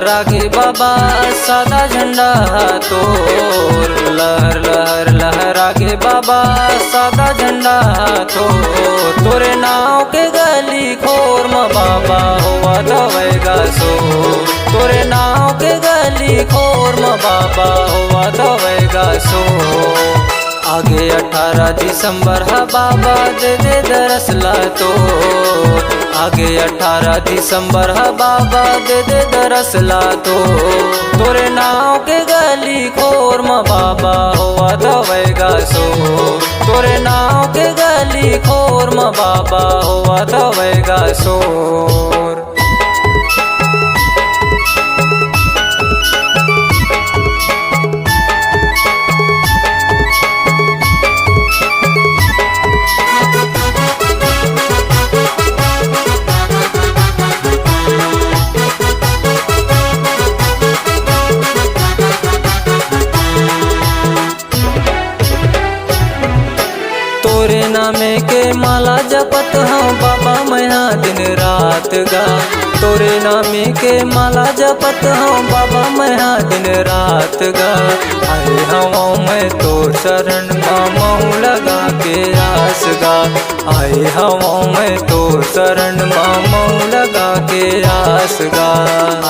लहरागे बाबा सादा झंडा तोर। लहर लहर लहरागे बाबा सादा झंडा तोर। तोरे नाव के गली खोर म बाबा होवा दवेगा सोर। तोरे नाव के गली खोर म बाबा होवा दवेगा सोर। आगे 18 दिसंबर हा बाबा दे दे दरसला तो। आगे 18 दिसंबर हा बाबा दे दे दरसला तो। तोरे नाव के गली खोर म बाबा होवा दवेगा सोर। तोरे नाव के गली खोर म बाबा होवा दवेगा सोर। तोरे नामे के माला जपत हूँ बाबा मैं दिन रात गा। तोरे नामे के माला जपत हूँ बाबा मैं दिन रात गा। आए हवा मैं तो शरण मामू लगा के आस गा। आए हवा मैं तो शरण मामू लगा के आस गा।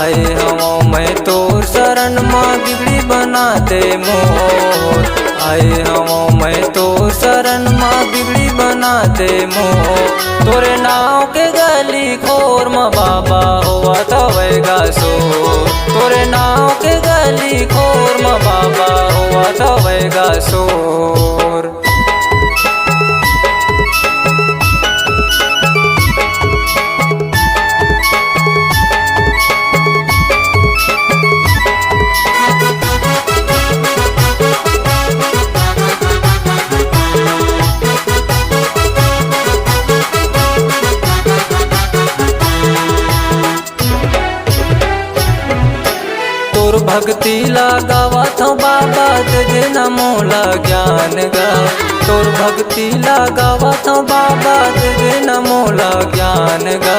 आए हवा मैं तो शरण माँ बिगड़ी बना दे मोर। आए हवा मैं तो शरण माँ बिगड़ी बना दे मोर। तोरे नाव के गली खोर म बाबा होवा दवेगा सोर। तोरे नाव के गली खोर म बाबा होवा दवेगा सोर। तोर भक्ति लगावत हूँ बाबा दे नमो ला ज्ञान गा। तोर भक्ति लगावत हूँ बाबा दे नमो ला ज्ञान गा।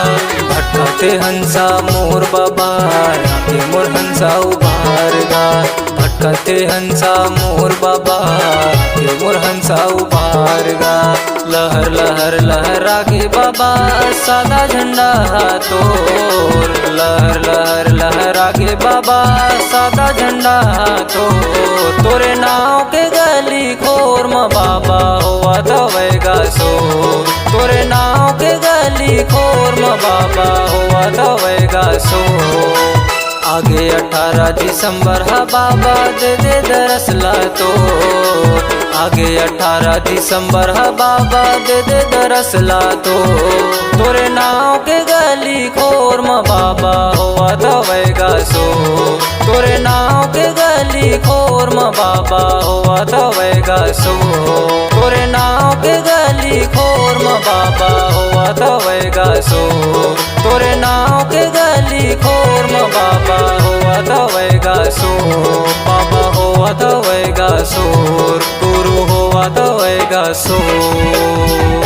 भटकते हंसा मोर बाबा आगे मोर हंसा उबार गा। भटकते हंसा मोर बाबा आगे मोर हंसा उबार गा। लहर लहर लहरागे बाबा सादा झंडा तोर। लहर लहर लहरागे बाबा सादा झंडा तोर। तोरे नाव के गली खोर म बाबा होवा दवेगा सोर। तोरे नाव के गली खोर म बाबा होवा दवेगा सोर। आगे 18 दिसंबर हा बाबा दे दे दरसला तो। आगे 18 दिसंबर हा बाबा दे दे दरसला तो। तोरे नाव के गली खोर म बाबा होवा दवेगा सोर। तोरे नाव के गली खोर म बाबा होवा दवेगा सोर। तोरे नाव के गली खोर म बाबा होवा दवेगा सोर। तोरे नाव के गली खोर म बाबा होवा दवेगा सोर। बाबा होवा दवेगा सोर। गुरु होवा दवेगा सोर।